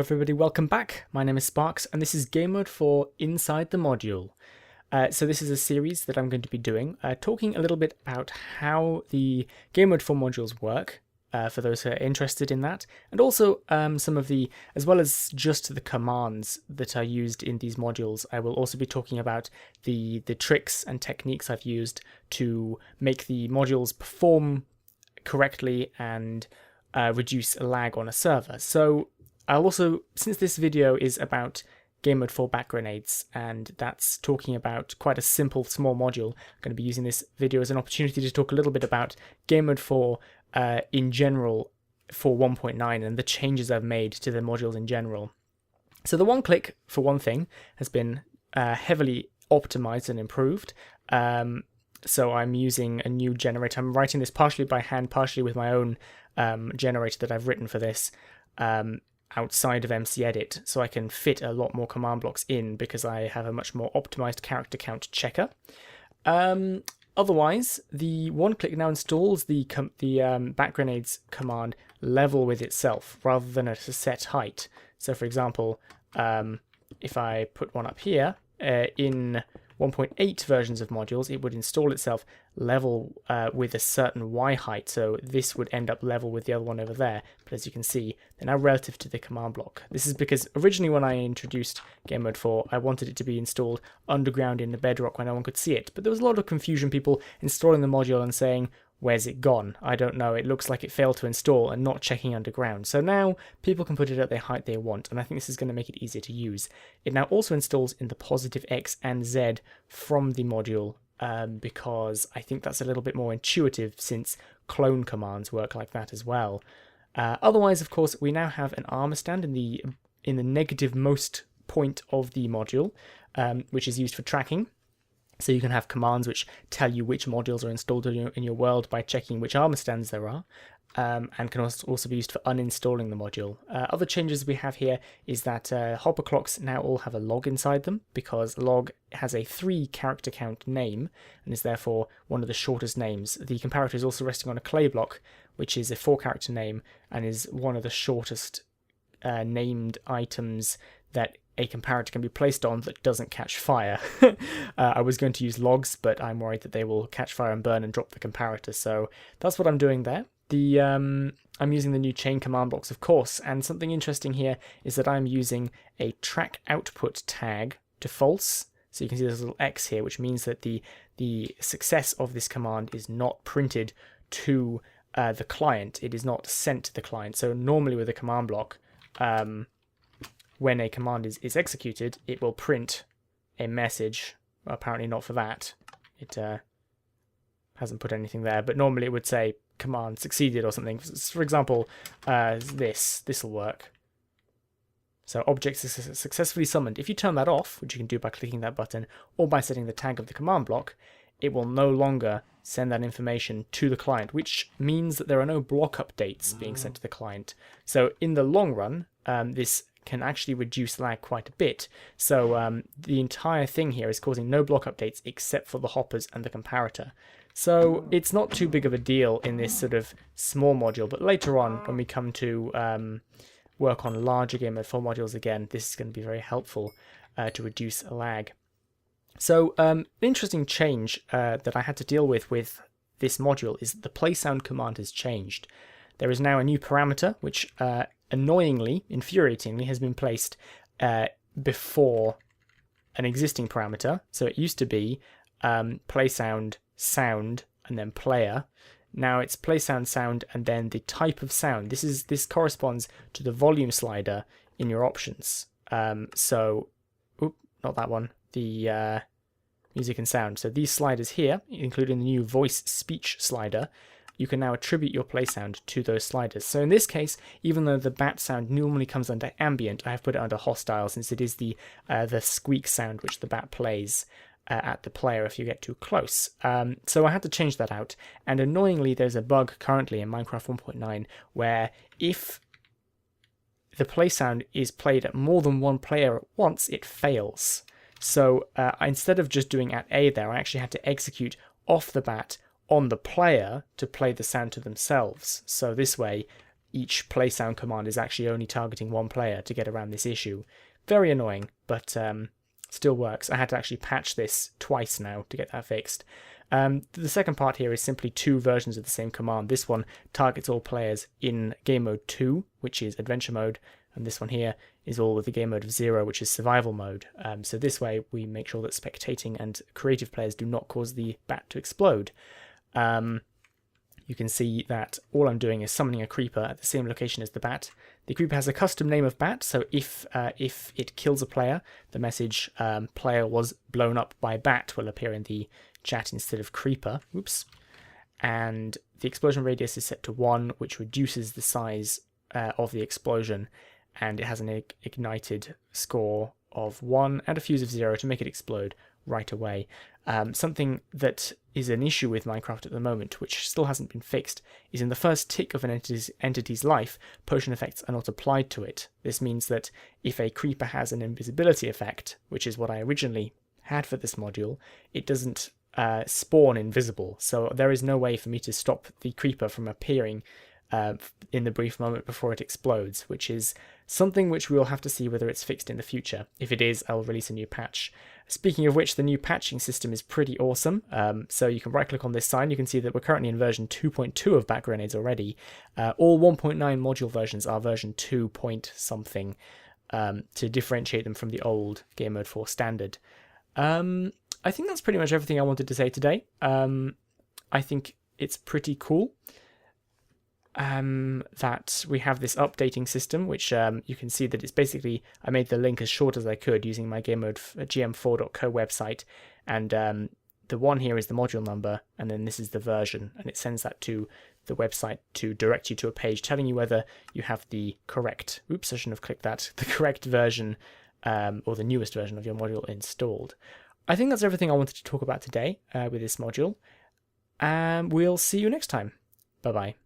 everybody, welcome back. My name is Sparks and this is Gamemode for Inside the Module. So this is a series that I'm going to be doing, talking a little bit about how the Gamemode 4 modules work, for those who are interested in that, and also some of the, as well as just the commands that are used in these modules, I will also be talking about the tricks and techniques I've used to make the modules perform correctly and reduce lag on a server. So I'll also, since this video is about Gamemode 4 back grenades, and that's talking about quite a simple small module, I'm going to be using this video as an opportunity to talk a little bit about Gamemode 4 in general for 1.9 and the changes I've made to the modules in general. So the one click, for one thing, has been heavily optimized and improved. So I'm using a new generator. I'm writing this partially by hand, partially with my own generator that I've written for this outside of MC Edit, so I can fit a lot more command blocks in because I have a much more optimized character count checker. Otherwise, the one click now installs the back grenades command level with itself rather than at a set height. So for example, if I put one up here, in 1.8 versions of modules, it would install itself level with a certain Y height, so this would end up level with the other one over there, but as you can see, they're now relative to the command block. This is because originally when I introduced Gamemode 4, I wanted it to be installed underground in the bedrock where no one could see it, but there was a lot of confusion, people installing the module and saying, where's it gone? I don't know, it looks like it failed to install, and not checking underground. So now people can put it at the height they want, and I think this is going to make it easier to use. It now also installs in the positive X and Z from the module, because I think that's a little bit more intuitive since clone commands work like that as well. Otherwise, of course, we now have an armor stand in the negative most point of the module, which is used for tracking. So you can have commands which tell you which modules are installed in your world by checking which armor stands there are, and can also be used for uninstalling the module. Other changes we have here is that hopper clocks now all have a log inside them, because log has a 3 character count name and is therefore one of the shortest names. The comparator is also resting on a clay block, which is a 4 character name and is one of the shortest named items that a comparator can be placed on that doesn't catch fire. I was going to use logs, but I'm worried that they will catch fire and burn and drop the comparator, so that's what I'm doing there. I'm using the new chain command blocks, of course, and something interesting here is that I'm using a track output tag to false. So you can see there's a little X here, which means that the success of this command is not printed to the client. It is not sent to the client. So normally with a command block, when a command is executed, it will print a message. Well, apparently not for that. It hasn't put anything there, but normally it would say command succeeded or something. For example, this will work. So object is successfully summoned. If you turn that off, which you can do by clicking that button or by setting the tag of the command block, it will no longer send that information to the client, which means that there are no block updates being sent to the client. So in the long run, this can actually reduce lag quite a bit. So the entire thing here is causing no block updates except for the hoppers and the comparator. So it's not too big of a deal in this sort of small module, but later on when we come to work on larger Gamemode 4 modules again, this is going to be very helpful to reduce lag. So an interesting change that I had to deal with this module is that the play sound command has changed. There is now a new parameter which annoyingly, infuriatingly, has been placed before an existing parameter. So it used to be play sound, sound, and then player. Now it's play sound, sound, and then the type of sound. This corresponds to the volume slider in your options. So, not that one. The music and sound. So these sliders here, including the new voice speech slider, you can now attribute your play sound to those sliders. So in this case, even though the bat sound normally comes under ambient, I have put it under hostile since it is the squeak sound which the bat plays at the player if you get too close. So I had to change that out, and annoyingly there's a bug currently in Minecraft 1.9 where if the play sound is played at more than one player at once, it fails. So instead of just doing at A there, I actually had to execute off the bat on the player to play the sound to themselves. So this way each play sound command is actually only targeting one player to get around this issue. Very annoying, but still works. I had to actually patch this twice now to get that fixed. The second part here is simply two versions of the same command. This one targets all players in game mode 2, which is adventure mode, and this one here is all with the game mode of 0, which is survival mode. So this way we make sure that spectating and creative players do not cause the bat to explode. You can see that all I'm doing is summoning a creeper at the same location as the bat. The creeper has a custom name of bat, so if it kills a player, the message player was blown up by bat will appear in the chat instead of creeper. Oops. And the explosion radius is set to 1, which reduces the size of the explosion, and it has an ignited score of 1 and a fuse of 0 to make it explode right away. Something that is an issue with Minecraft at the moment, which still hasn't been fixed, is in the first tick of an entity's life, potion effects are not applied to it. This means that if a creeper has an invisibility effect, which is what I originally had for this module, it doesn't spawn invisible. So there is no way for me to stop the creeper from appearing in the brief moment before it explodes, which is something which we will have to see whether it's fixed in the future. If it is, I'll release a new patch. Speaking of which, the new patching system is pretty awesome. So you can right click on this sign. You can see that we're currently in version 2.2 of bat grenades already. All 1.9 module versions are version 2 point something to differentiate them from the old Game Mode 4 standard. I think that's pretty much everything I wanted to say today. I think it's pretty cool that we have this updating system, which you can see that it's basically, I made the link as short as I could using my Gamemode gm4.co website, and the one here is the module number, and then this is the version, and it sends that to the website to direct you to a page telling you whether you have the correct, oops, I shouldn't have clicked that, the correct version or the newest version of your module installed. I think that's everything I wanted to talk about today with this module, and we'll see you next time. Bye-bye.